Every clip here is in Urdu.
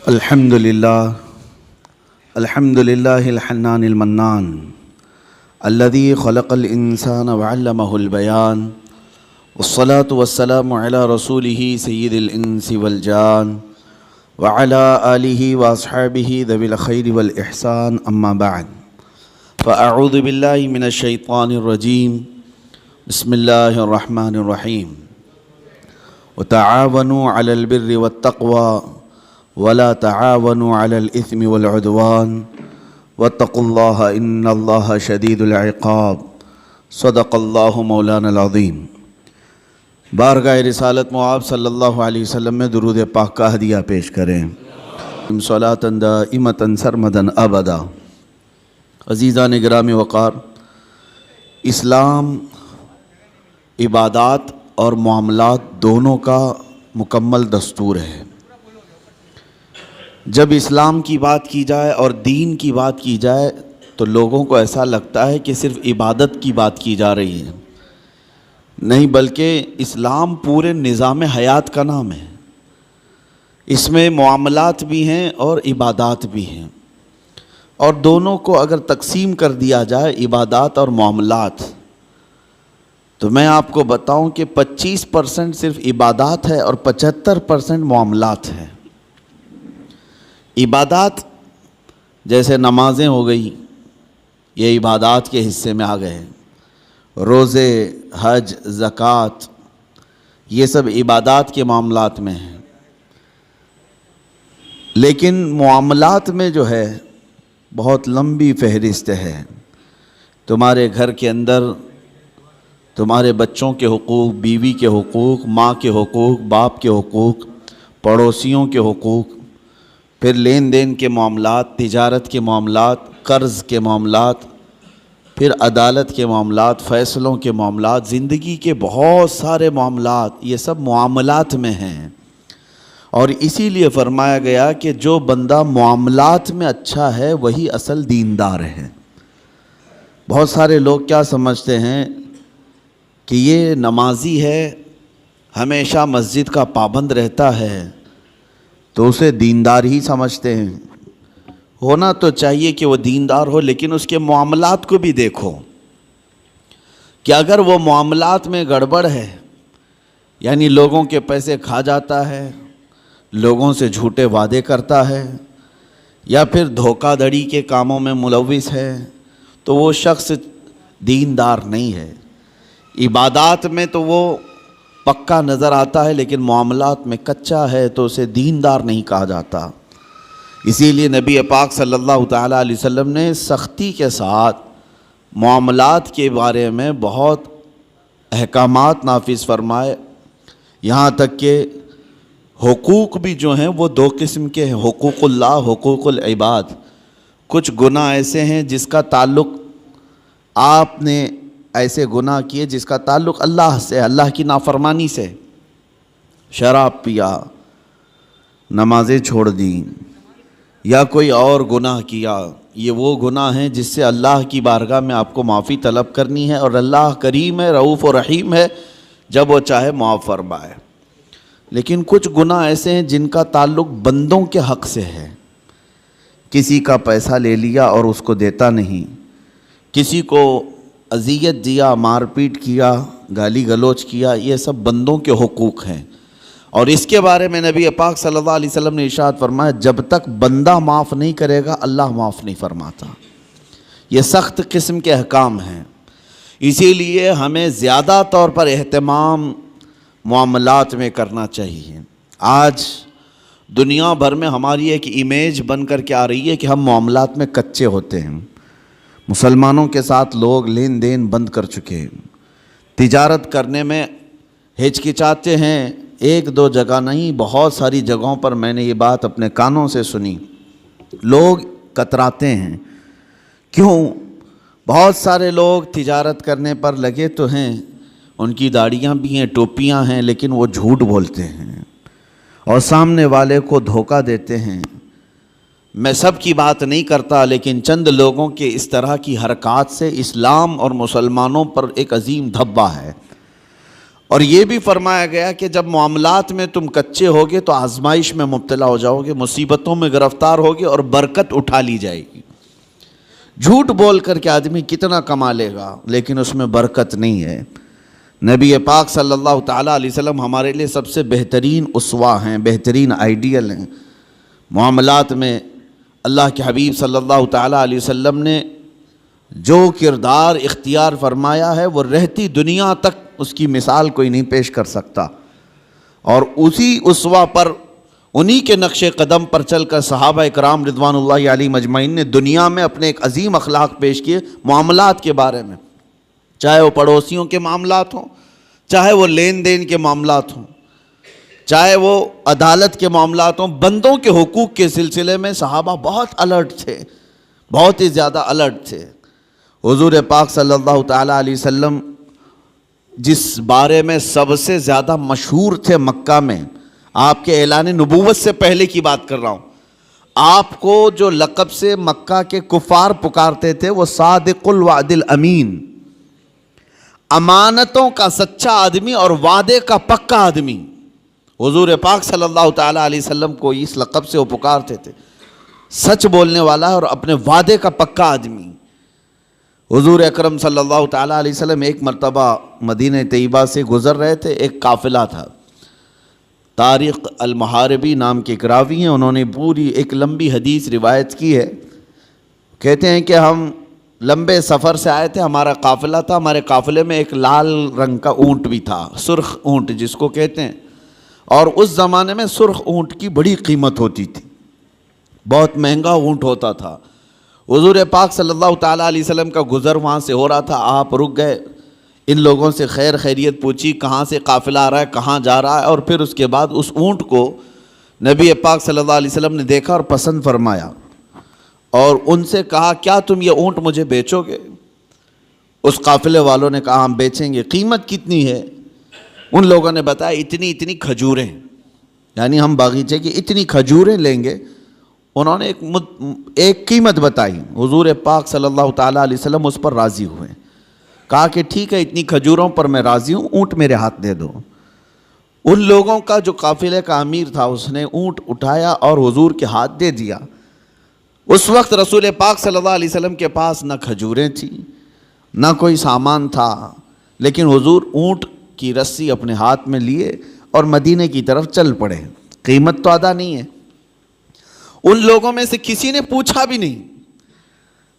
الحمد لله الحنان المنان الذي خلق الإنسان وعلمه البيان والصلاة والسلام على رسوله سيد الإنس والجان وعلى آله وأصحابه ذوي الخير والإحسان أما بعد فأعوذ بالله من الشيطان الرجيم بسم الله الرحمن الرحيم وتعاونوا على البر والتقوى ولا تعاونوا على الإثم والعدوان واتقوا الله إن الله شديد العقاب صدق الله مولانا العظیم۔ بارگاہ رسالت معاب صلی اللہ علیہ وسلم میں درود پاک کا ہدیہ پیش کریں۔ صلاۃ دائمۃ سرمدا ابدا۔ عزیزان گرامی وقار، اسلام عبادات اور معاملات دونوں کا مکمل دستور ہے۔ جب اسلام کی بات کی جائے اور دین کی بات کی جائے تو لوگوں کو ایسا لگتا ہے کہ صرف عبادت کی بات کی جا رہی ہے، نہیں بلکہ اسلام پورے نظام حیات کا نام ہے۔ اس میں معاملات بھی ہیں اور عبادات بھی ہیں، اور دونوں کو اگر تقسیم کر دیا جائے عبادات اور معاملات تو میں آپ کو بتاؤں کہ 25% صرف عبادات ہے اور 75% معاملات ہیں۔ عبادات جیسے نمازیں ہو گئی، یہ عبادات کے حصے میں آ گئے۔ روزے، حج، زکوٰۃ، یہ سب عبادات کے معاملات میں ہیں۔ لیکن معاملات میں جو ہے بہت لمبی فہرست ہے۔ تمہارے گھر کے اندر تمہارے بچوں کے حقوق، بیوی کے حقوق، ماں کے حقوق، باپ کے حقوق، پڑوسیوں کے حقوق، پھر لین دین کے معاملات، تجارت کے معاملات، قرض کے معاملات، پھر عدالت کے معاملات، فیصلوں کے معاملات، زندگی کے بہت سارے معاملات، یہ سب معاملات میں ہیں۔ اور اسی لیے فرمایا گیا کہ جو بندہ معاملات میں اچھا ہے وہی اصل دیندار ہے۔ بہت سارے لوگ کیا سمجھتے ہیں کہ یہ نمازی ہے، ہمیشہ مسجد کا پابند رہتا ہے تو اسے دیندار ہی سمجھتے ہیں۔ ہونا تو چاہیے کہ وہ دیندار ہو، لیکن اس کے معاملات کو بھی دیکھو کہ اگر وہ معاملات میں گڑبڑ ہے، یعنی لوگوں کے پیسے کھا جاتا ہے، لوگوں سے جھوٹے وعدے کرتا ہے، یا پھر دھوکہ دھڑی کے کاموں میں ملوث ہے، تو وہ شخص دیندار نہیں ہے۔ عبادات میں تو وہ پکا نظر آتا ہے، لیکن معاملات میں کچا ہے تو اسے دیندار نہیں کہا جاتا۔ اسی لیے نبی پاک صلی اللہ تعالیٰ علیہ وسلم نے سختی کے ساتھ معاملات کے بارے میں بہت احکامات نافذ فرمائے، یہاں تک کہ حقوق بھی جو ہیں وہ دو قسم کے ہیں، حقوق اللہ، حقوق العباد۔ کچھ گناہ ایسے ہیں جس کا تعلق آپ نے ایسے گناہ کیے جس کا تعلق اللہ سے، اللہ کی نافرمانی سے، شراب پیا، نمازیں چھوڑ دیں، یا کوئی اور گناہ کیا، یہ وہ گناہ ہیں جس سے اللہ کی بارگاہ میں آپ کو معافی طلب کرنی ہے، اور اللہ کریم ہے، رؤوف و رحیم ہے، جب وہ چاہے معاف فرمائے۔ لیکن کچھ گناہ ایسے ہیں جن کا تعلق بندوں کے حق سے ہے۔ کسی کا پیسہ لے لیا اور اس کو دیتا نہیں، کسی کو اذیت دیا، مار پیٹ کیا، گالی گلوچ کیا، یہ سب بندوں کے حقوق ہیں۔ اور اس کے بارے میں نبی پاک صلی اللہ علیہ وسلم نے ارشاد فرمایا، جب تک بندہ معاف نہیں کرے گا اللہ معاف نہیں فرماتا۔ یہ سخت قسم کے احکام ہیں، اسی لیے ہمیں زیادہ طور پر اہتمام معاملات میں کرنا چاہیے۔ آج دنیا بھر میں ہماری ایک امیج بن کر کے آ رہی ہے کہ ہم معاملات میں کچے ہوتے ہیں۔ مسلمانوں کے ساتھ لوگ لین دین بند کر چکے ہیں، تجارت کرنے میں ہچکچاتے ہیں۔ ایک دو جگہ نہیں، بہت ساری جگہوں پر میں نے یہ بات اپنے کانوں سے سنی، لوگ کتراتے ہیں۔ کیوں؟ بہت سارے لوگ تجارت کرنے پر لگے تو ہیں، ان کی داڑیاں بھی ہیں، ٹوپیاں ہیں، لیکن وہ جھوٹ بولتے ہیں اور سامنے والے کو دھوکہ دیتے ہیں۔ میں سب کی بات نہیں کرتا، لیکن چند لوگوں کے اس طرح کی حرکات سے اسلام اور مسلمانوں پر ایک عظیم دھبہ ہے، اور یہ بھی فرمایا گیا کہ جب معاملات میں تم کچے ہوگے تو آزمائش میں مبتلا ہو جاؤ گے، مصیبتوں میں گرفتار ہوگے اور برکت اٹھا لی جائے گی۔ جھوٹ بول کر کے آدمی کتنا کما لے گا لیکن اس میں برکت نہیں ہے۔ نبی پاک صلی اللہ تعالیٰ علیہ وسلم ہمارے لیے سب سے بہترین اسوہ ہیں، بہترین آئیڈیل ہیں۔ معاملات میں اللہ کے حبیب صلی اللہ تعالیٰ علیہ وسلم نے جو کردار اختیار فرمایا ہے وہ رہتی دنیا تک اس کی مثال کوئی نہیں پیش کر سکتا، اور اسی اسوہ پر، انہی کے نقش قدم پر چل کر صحابہ اکرام رضوان اللہ علیہم اجمعین نے دنیا میں اپنے ایک عظیم اخلاق پیش کیے معاملات کے بارے میں، چاہے وہ پڑوسیوں کے معاملات ہوں، چاہے وہ لین دین کے معاملات ہوں، چاہے وہ عدالت کے معاملات ہوں۔ بندوں کے حقوق کے سلسلے میں صحابہ بہت الرٹ تھے، بہت ہی زیادہ الرٹ تھے۔ حضور پاک صلی اللہ تعالیٰ علیہ وسلم جس بارے میں سب سے زیادہ مشہور تھے مکہ میں، آپ کے اعلان نبوت سے پہلے کی بات کر رہا ہوں، آپ کو جو لقب سے مکہ کے کفار پکارتے تھے وہ صادق الوعد الامین، امانتوں کا سچا آدمی اور وعدے کا پکا آدمی۔ حضور پاک صلی اللہ تعالیٰ علیہ وسلم کو اس لقب سے وہ پکارتے تھے، سچ بولنے والا اور اپنے وعدے کا پکا آدمی۔ حضور اکرم صلی اللہ تعالیٰ علیہ وسلم ایک مرتبہ مدینہ طیبہ سے گزر رہے تھے، ایک قافلہ تھا، طارق المحاربی نام کے ایک راوی ہیں، انہوں نے پوری ایک لمبی حدیث روایت کی ہے۔ کہتے ہیں کہ ہم لمبے سفر سے آئے تھے، ہمارا قافلہ تھا، ہمارے قافلے میں ایک لال رنگ کا اونٹ بھی تھا، سرخ اونٹ جس کو کہتے ہیں، اور اس زمانے میں سرخ اونٹ کی بڑی قیمت ہوتی تھی، بہت مہنگا اونٹ ہوتا تھا۔ حضور پاک صلی اللہ تعالیٰ علیہ وسلم کا گزر وہاں سے ہو رہا تھا، آپ رک گئے، ان لوگوں سے خیر خیریت پوچھی، کہاں سے قافلہ آ رہا ہے، کہاں جا رہا ہے، اور پھر اس کے بعد اس اونٹ کو نبی پاک صلی اللہ علیہ وسلم نے دیکھا اور پسند فرمایا، اور ان سے کہا کیا تم یہ اونٹ مجھے بیچو گے؟ اس قافلے والوں نے کہا ہم بیچیں گے۔ قیمت کتنی ہے؟ ان لوگوں نے بتایا اتنی کھجوریں، یعنی ہم باغیچے کی اتنی کھجوریں لیں گے۔ انہوں نے ایک قیمت بتائی، حضور پاک صلی اللہ تعالیٰ علیہ وسلم اس پر راضی ہوئے، کہا کہ ٹھیک ہے اتنی کھجوروں پر میں راضی ہوں، اونٹ میرے ہاتھ دے دو۔ ان لوگوں کا جو قافلے کا امیر تھا اس نے اونٹ اٹھایا اور حضور کے ہاتھ دے دیا۔ اس وقت رسول پاک صلی اللہ علیہ وسلم کے پاس نہ کھجوریں تھیں نہ کوئی سامان تھا، لیکن حضور اونٹ کی رسی اپنے ہاتھ میں لیے اور مدینے کی طرف چل پڑے۔ قیمت تو ادا نہیں ہے، ان لوگوں میں سے کسی نے پوچھا بھی نہیں۔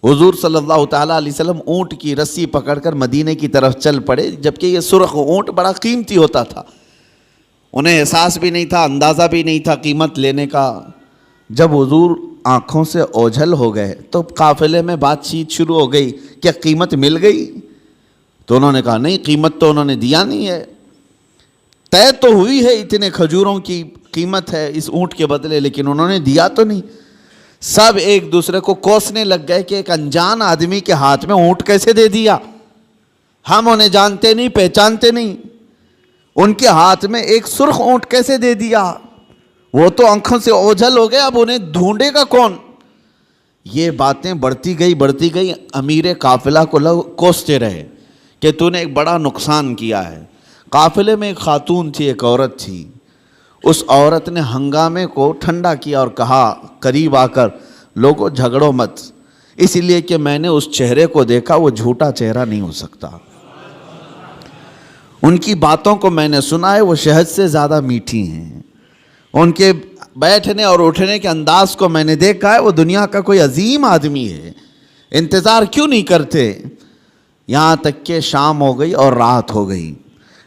حضور صلی اللہ تعالیٰ علیہ وسلم اونٹ کی رسی پکڑ کر مدینے کی طرف چل پڑے، جبکہ یہ سرخ اونٹ بڑا قیمتی ہوتا تھا، انہیں احساس بھی نہیں تھا، اندازہ بھی نہیں تھا قیمت لینے کا۔ جب حضور آنکھوں سے اوجھل ہو گئے تو قافلے میں بات چیت شروع ہو گئی، کیا قیمت مل گئی؟ تو انہوں نے کہا نہیں، قیمت تو انہوں نے دیا نہیں ہے، طے تو ہوئی ہے اتنے کھجوروں کی قیمت ہے اس اونٹ کے بدلے، لیکن انہوں نے دیا تو نہیں۔ سب ایک دوسرے کو کوسنے لگ گئے کہ ایک انجان آدمی کے ہاتھ میں اونٹ کیسے دے دیا، ہم انہیں جانتے نہیں، پہچانتے نہیں، ان کے ہاتھ میں ایک سرخ اونٹ کیسے دے دیا؟ وہ تو آنکھوں سے اوجھل ہو گئے، اب انہیں ڈھونڈے گا کون؟ یہ باتیں بڑھتی گئی، امیر قافلہ کو لوگ کوستے رہے کہ تو نے ایک بڑا نقصان کیا ہے۔ قافلے میں ایک خاتون تھی، ایک عورت تھی، اس عورت نے ہنگامے کو ٹھنڈا کیا اور کہا قریب آ کر لوگوں جھگڑو مت، اس لیے کہ میں نے اس چہرے کو دیکھا، وہ جھوٹا چہرہ نہیں ہو سکتا، ان کی باتوں کو میں نے سنا ہے، وہ شہد سے زیادہ میٹھی ہیں، ان کے بیٹھنے اور اٹھنے کے انداز کو میں نے دیکھا ہے، وہ دنیا کا کوئی عظیم آدمی ہے، انتظار کیوں نہیں کرتے؟ یہاں تک کہ شام ہو گئی اور رات ہو گئی۔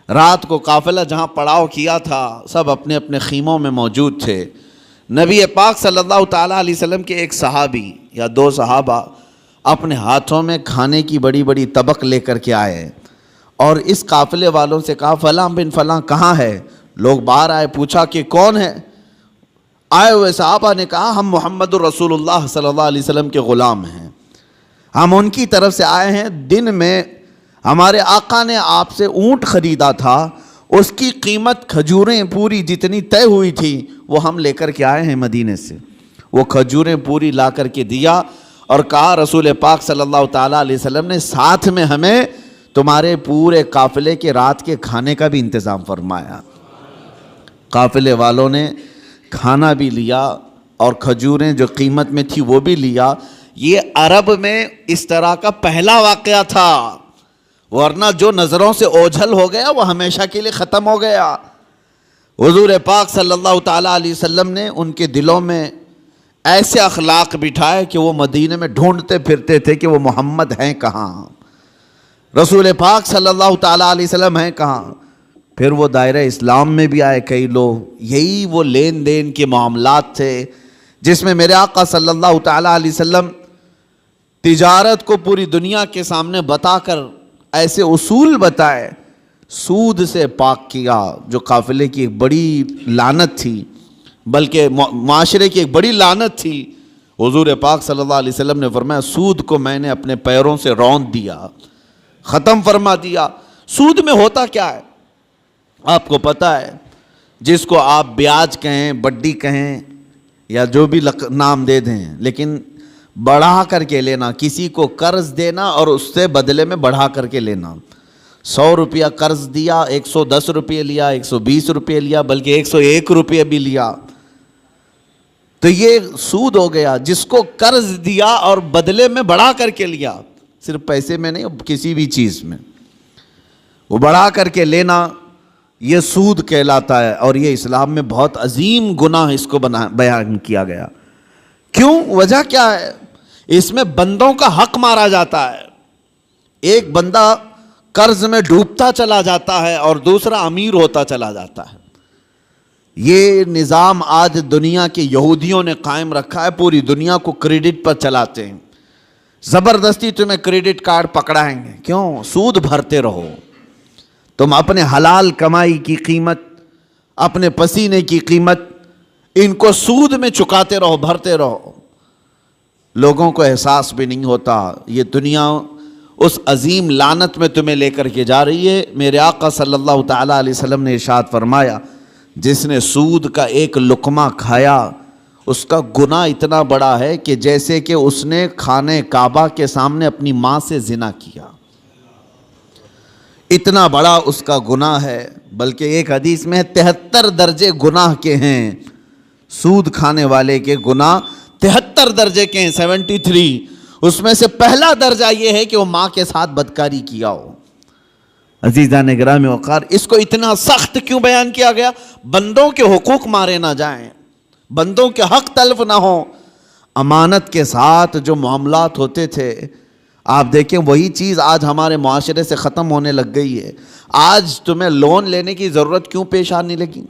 رات کو قافلہ جہاں پڑاؤ کیا تھا سب اپنے اپنے خیموں میں موجود تھے۔ نبی پاک صلی اللہ تعالیٰ علیہ وسلم کے ایک صحابی یا دو صحابہ اپنے ہاتھوں میں کھانے کی بڑی بڑی طبق لے کر کے آئے اور اس قافلے والوں سے کہا فلاں بن فلاں کہاں ہے؟ لوگ باہر آئے، پوچھا کہ کون ہے؟ آئے ہوئے صحابہ نے کہا ہم محمد الرسول اللہ صلی اللہ علیہ وسلم کے غلام ہیں، ہم ان کی طرف سے آئے ہیں، دن میں ہمارے آقا نے آپ سے اونٹ خریدا تھا، اس کی قیمت کھجوریں پوری جتنی طے ہوئی تھی وہ ہم لے کر کے آئے ہیں مدینے سے۔ وہ کھجوریں پوری لا کر کے دیا اور کہا رسول پاک صلی اللہ تعالیٰ علیہ وسلم نے ساتھ میں ہمیں تمہارے پورے قافلے کے رات کے کھانے کا بھی انتظام فرمایا. قافلے والوں نے کھانا بھی لیا اور کھجوریں جو قیمت میں تھی وہ بھی لیا. یہ عرب میں اس طرح کا پہلا واقعہ تھا، ورنہ جو نظروں سے اوجھل ہو گیا وہ ہمیشہ کے لیے ختم ہو گیا. حضور پاک صلی اللہ تعالیٰ علیہ وسلم نے ان کے دلوں میں ایسے اخلاق بٹھائے کہ وہ مدینے میں ڈھونڈتے پھرتے تھے کہ وہ محمد ہیں کہاں، رسول پاک صلی اللہ تعالیٰ علیہ وسلم ہیں کہاں. پھر وہ دائرہ اسلام میں بھی آئے کئی لوگ. یہی وہ لین دین کے معاملات تھے جس میں میرے آقا صلی اللہ تعالیٰ علیہ وسلم تجارت کو پوری دنیا کے سامنے بتا کر ایسے اصول بتائے. سود سے پاک کیا جو قافلے کی ایک بڑی لعنت تھی، بلکہ معاشرے کی ایک بڑی لعنت تھی. حضور پاک صلی اللہ علیہ وسلم نے فرمایا سود کو میں نے اپنے پیروں سے روند دیا، ختم فرما دیا. سود میں ہوتا کیا ہے آپ کو پتہ ہے؟ جس کو آپ بیاج کہیں، بڈی کہیں یا جو بھی نام دے دیں، لیکن بڑھا کر کے لینا، کسی کو قرض دینا اور اس سے بدلے میں بڑھا کر کے لینا. 100 روپیہ قرض دیا، 110 روپے لیا، 120 روپے لیا، بلکہ 101 روپے بھی لیا، تو یہ سود ہو گیا. جس کو قرض دیا اور بدلے میں بڑھا کر کے لیا، صرف پیسے میں نہیں، کسی بھی چیز میں وہ بڑھا کر کے لینا، یہ سود کہلاتا ہے. اور یہ اسلام میں بہت عظیم گناہ اس کو بیان کیا گیا. کیوں؟ وجہ کیا ہے؟ اس میں بندوں کا حق مارا جاتا ہے. ایک بندہ قرض میں ڈوبتا چلا جاتا ہے اور دوسرا امیر ہوتا چلا جاتا ہے. یہ نظام آج دنیا کے یہودیوں نے قائم رکھا ہے. پوری دنیا کو کریڈٹ پر چلاتے ہیں. زبردستی تمہیں کریڈٹ کارڈ پکڑائیں گے. کیوں؟ سود بھرتے رہو. تم اپنے حلال کمائی کی قیمت، اپنے پسینے کی قیمت ان کو سود میں چکاتے رہو، بھرتے رہو. لوگوں کو احساس بھی نہیں ہوتا. یہ دنیا اس عظیم لعنت میں تمہیں لے کر کے جا رہی ہے. میرے آقا صلی اللہ تعالیٰ علیہ وسلم نے ارشاد فرمایا جس نے سود کا ایک لقمہ کھایا اس کا گناہ اتنا بڑا ہے کہ جیسے کہ اس نے خانہ کعبہ کے سامنے اپنی ماں سے زنا کیا. اتنا بڑا اس کا گناہ ہے. بلکہ ایک حدیث میں 73 درجے گناہ کے ہیں. سود کھانے والے کے گناہ 73 درجے کے ہیں، 73. اس میں سے پہلا درجہ یہ ہے کہ وہ ماں کے ساتھ بدکاری کیا ہو. عزیزان گرامی وقار، اس کو اتنا سخت کیوں بیان کیا گیا؟ بندوں کے حقوق مارے نہ جائیں، بندوں کے حق تلف نہ ہوں. امانت کے ساتھ جو معاملات ہوتے تھے، آپ دیکھیں وہی چیز آج ہمارے معاشرے سے ختم ہونے لگ گئی ہے. آج تمہیں لون لینے کی ضرورت کیوں پیش آنے لگی؟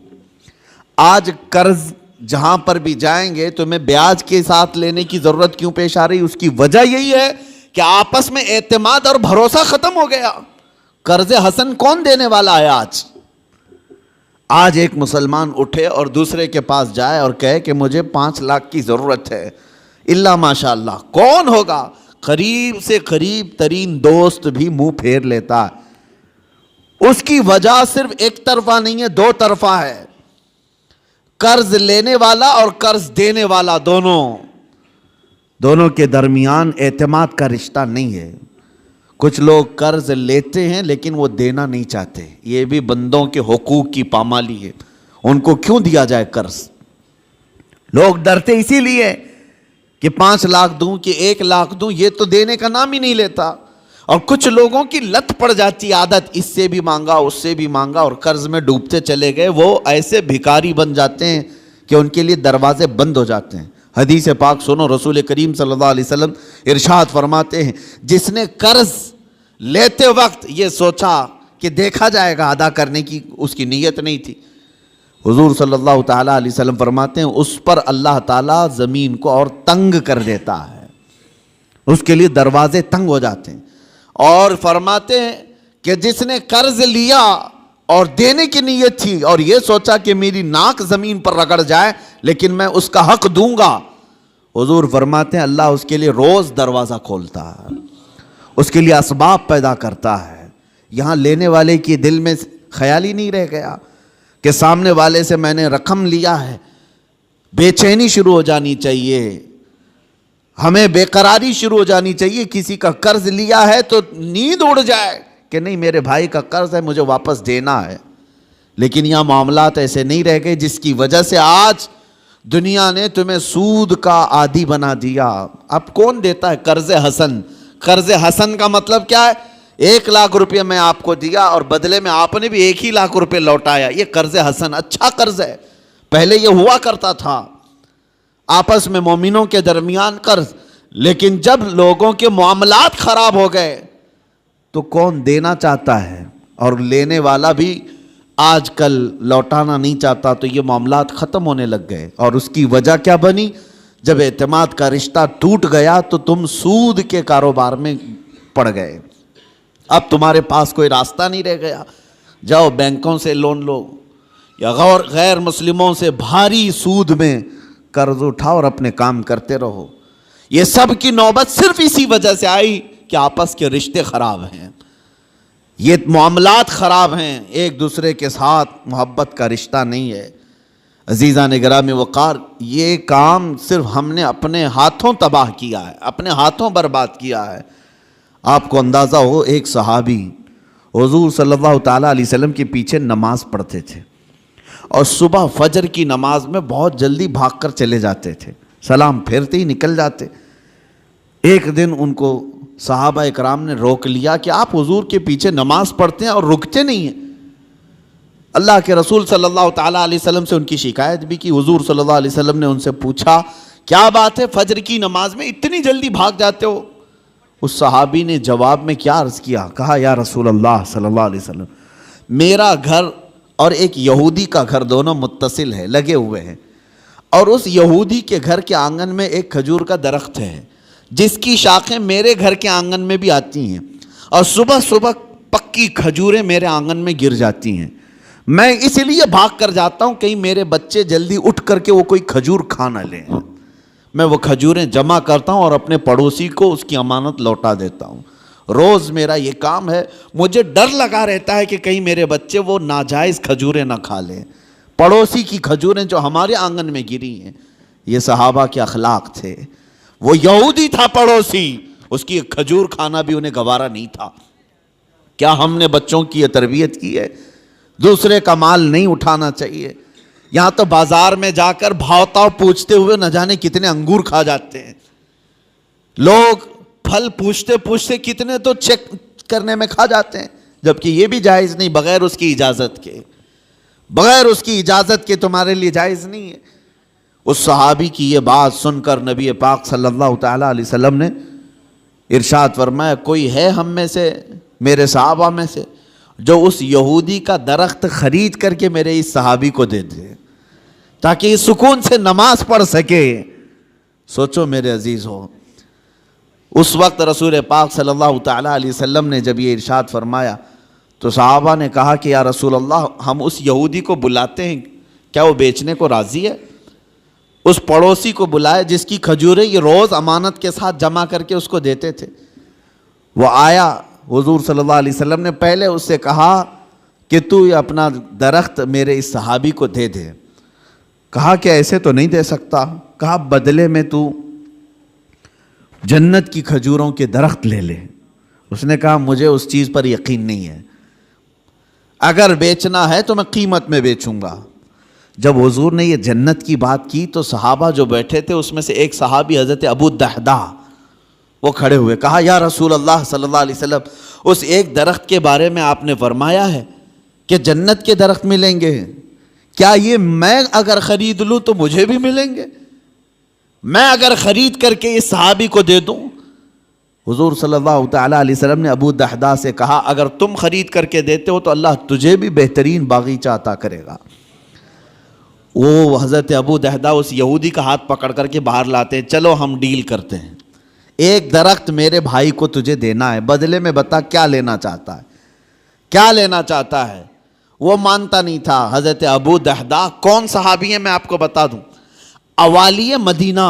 آج قرض جہاں پر بھی جائیں گے تمہیں بیاج کے ساتھ لینے کی ضرورت کیوں پیش آ رہی؟ اس کی وجہ یہی ہے کہ آپس میں اعتماد اور بھروسہ ختم ہو گیا. قرض حسن کون دینے والا ہے آج ایک مسلمان اٹھے اور دوسرے کے پاس جائے اور کہے کہ مجھے 5 لاکھ کی ضرورت ہے، اللہ ماشاء اللہ کون ہوگا؟ قریب سے قریب ترین دوست بھی منہ پھیر لیتا ہے. اس کی وجہ صرف ایک طرفہ نہیں ہے، 2 طرفہ ہے. قرض لینے والا اور قرض دینے والا دونوں کے درمیان اعتماد کا رشتہ نہیں ہے. کچھ لوگ قرض لیتے ہیں لیکن وہ دینا نہیں چاہتے. یہ بھی بندوں کے حقوق کی پامالی ہے. ان کو کیوں دیا جائے قرض؟ لوگ ڈرتے اسی لیے کہ 5 لاکھ دوں کہ 1 لاکھ دوں، یہ تو دینے کا نام ہی نہیں لیتا. اور کچھ لوگوں کی لت پڑ جاتی عادت، اس سے بھی مانگا اس سے بھی مانگا اور قرض میں ڈوبتے چلے گئے. وہ ایسے بھکاری بن جاتے ہیں کہ ان کے لیے دروازے بند ہو جاتے ہیں. حدیث پاک سنو، رسول کریم صلی اللہ علیہ وسلم ارشاد فرماتے ہیں جس نے قرض لیتے وقت یہ سوچا کہ دیکھا جائے گا ادا کرنے کی اس کی نیت نہیں تھی، حضور صلی اللہ تعالیٰ علیہ وسلم فرماتے ہیں اس پر اللہ تعالیٰ زمین کو اور تنگ کر دیتا ہے. اس کے لیے دروازے تنگ ہو جاتے ہیں. اور فرماتے ہیں کہ جس نے قرض لیا اور دینے کی نیت تھی اور یہ سوچا کہ میری ناک زمین پر رگڑ جائے لیکن میں اس کا حق دوں گا، حضور فرماتے ہیں اللہ اس کے لیے روز دروازہ کھولتا ہے، اس کے لیے اسباب پیدا کرتا ہے. یہاں لینے والے کی دل میں خیال ہی نہیں رہ گیا کہ سامنے والے سے میں نے رقم لیا ہے. بے چینی شروع ہو جانی چاہیے، ہمیں بے قراری شروع ہو جانی چاہیے. کسی کا قرض لیا ہے تو نیند اڑ جائے کہ نہیں میرے بھائی کا قرض ہے مجھے واپس دینا ہے. لیکن یہاں معاملات ایسے نہیں رہ گئے جس کی وجہ سے آج دنیا نے تمہیں سود کا عادی بنا دیا. اب کون دیتا ہے قرض حسن؟ قرض حسن کا مطلب کیا ہے؟ 1,00,000 روپے میں آپ کو دیا اور بدلے میں آپ نے بھی 1,00,000 روپے لوٹایا. یہ قرض حسن اچھا قرض ہے. پہلے یہ ہوا کرتا تھا آپس میں مومنوں کے درمیان قرض. لیکن جب لوگوں کے معاملات خراب ہو گئے تو کون دینا چاہتا ہے اور لینے والا بھی آج کل لوٹانا نہیں چاہتا. تو یہ معاملات ختم ہونے لگ گئے. اور اس کی وجہ کیا بنی؟ جب اعتماد کا رشتہ ٹوٹ گیا تو تم سود کے کاروبار میں پڑ گئے. اب تمہارے پاس کوئی راستہ نہیں رہ گیا. جاؤ بینکوں سے لون لو یا غیر مسلموں سے بھاری سود میں قرض اٹھاؤ اور اپنے کام کرتے رہو. یہ سب کی نوبت صرف اسی وجہ سے آئی کہ آپس کے رشتے خراب ہیں, یہ معاملات خراب ہیں, ایک دوسرے کے ساتھ محبت کا رشتہ نہیں ہے. عزیزان گرامی وقار, یہ کام صرف ہم نے اپنے ہاتھوں تباہ کیا ہے, اپنے ہاتھوں برباد کیا ہے. آپ کو اندازہ ہو, ایک صحابی حضور صلی اللہ تعالیٰ علیہ وسلم کے پیچھے نماز پڑھتے تھے اور صبح فجر کی نماز میں بہت جلدی بھاگ کر چلے جاتے تھے, سلام پھیرتے ہی نکل جاتے. ایک دن ان کو صحابہ اکرام نے روک لیا کہ آپ حضور کے پیچھے نماز پڑھتے ہیں اور رکتے نہیں ہیں. اللہ کے رسول صلی اللہ تعالیٰ علیہ وسلم سے ان کی شکایت بھی کی. حضور صلی اللہ علیہ وسلم نے ان سے پوچھا کیا بات ہے, فجر کی نماز میں اتنی جلدی بھاگ جاتے ہو؟ اس صحابی نے جواب میں کیا عرض کیا, کہا یا رسول اللہ صلی اللہ علیہ وسلم, میرا گھر اور ایک یہودی کا گھر دونوں متصل ہے, لگے ہوئے ہیں, اور اس یہودی کے گھر کے آنگن میں ایک کھجور کا درخت ہے جس کی شاخیں میرے گھر کے آنگن میں بھی آتی ہیں, اور صبح صبح پکی کھجوریں میرے آنگن میں گر جاتی ہیں. میں اس لیے بھاگ کر جاتا ہوں کہیں میرے بچے جلدی اٹھ کر کے وہ کوئی کھجور کھا نہ لیں. میں وہ کھجوریں جمع کرتا ہوں اور اپنے پڑوسی کو اس کی امانت لوٹا دیتا ہوں. روز میرا یہ کام ہے. مجھے ڈر لگا رہتا ہے کہ کہیں میرے بچے وہ ناجائز کھجوریں نہ کھا لیں, پڑوسی کی کھجوریں جو ہمارے آنگن میں گری ہیں. یہ صحابہ کے اخلاق تھے. وہ یہودی تھا پڑوسی, اس کی کھجور کھانا بھی انہیں گوارا نہیں تھا. کیا ہم نے بچوں کی یہ تربیت کی ہے؟ دوسرے کا مال نہیں اٹھانا چاہیے. یہاں تو بازار میں جا کر بھاؤ تاؤ پوچھتے ہوئے نہ جانے کتنے انگور کھا جاتے ہیں لوگ. پھل پوچھتے پوچھتے کتنے تو چیک کرنے میں کھا جاتے ہیں, جبکہ یہ بھی جائز نہیں, بغیر اس کی اجازت کے, بغیر اس کی اجازت کے تمہارے لیے جائز نہیں ہے. اس صحابی کی یہ بات سن کر نبی پاک صلی اللہ تعالیٰ علیہ وسلم نے ارشاد فرمایا, کوئی ہے ہم میں سے, میرے صحابہ میں سے, جو اس یہودی کا درخت خرید کر کے میرے اس صحابی کو دے دے تاکہ یہ سکون سے نماز پڑھ سکے. سوچو میرے عزیز ہو, اس وقت رسول پاک صلی اللہ تعالیٰ علیہ وسلم نے جب یہ ارشاد فرمایا تو صحابہ نے کہا کہ یا رسول اللہ, ہم اس یہودی کو بلاتے ہیں, کیا وہ بیچنے کو راضی ہے؟ اس پڑوسی کو بلائے جس کی کھجوریں یہ روز امانت کے ساتھ جمع کر کے اس کو دیتے تھے. وہ آیا, حضور صلی اللہ علیہ وسلم نے پہلے اس سے کہا کہ تو یہ اپنا درخت میرے اس صحابی کو دے دے. کہا کہ ایسے تو نہیں دے سکتا. کہا بدلے میں تو جنت کی کھجوروں کے درخت لے لے. اس نے کہا مجھے اس چیز پر یقین نہیں ہے, اگر بیچنا ہے تو میں قیمت میں بیچوں گا. جب حضور نے یہ جنت کی بات کی تو صحابہ جو بیٹھے تھے اس میں سے ایک صحابی حضرت ابو الدحداء وہ کھڑے ہوئے, کہا یا رسول اللہ صلی اللہ علیہ وسلم, اس ایک درخت کے بارے میں آپ نے فرمایا ہے کہ جنت کے درخت ملیں گے, کیا یہ میں اگر خرید لوں تو مجھے بھی ملیں گے؟ میں اگر خرید کر کے اس صحابی کو دے دوں؟ حضور صلی اللہ تعالیٰ علیہ وسلم نے ابو الدحداء سے کہا اگر تم خرید کر کے دیتے ہو تو اللہ تجھے بھی بہترین باغیچہ عطا کرے گا. وہ حضرت ابو الدحداء اس یہودی کا ہاتھ پکڑ کر کے باہر لاتے ہیں, چلو ہم ڈیل کرتے ہیں, ایک درخت میرے بھائی کو تجھے دینا ہے, بدلے میں بتا کیا لینا چاہتا ہے, کیا لینا چاہتا ہے. وہ مانتا نہیں تھا. حضرت ابو الدحداء کون صحابی ہیں میں آپ کو بتا دوں, اوالی مدینہ,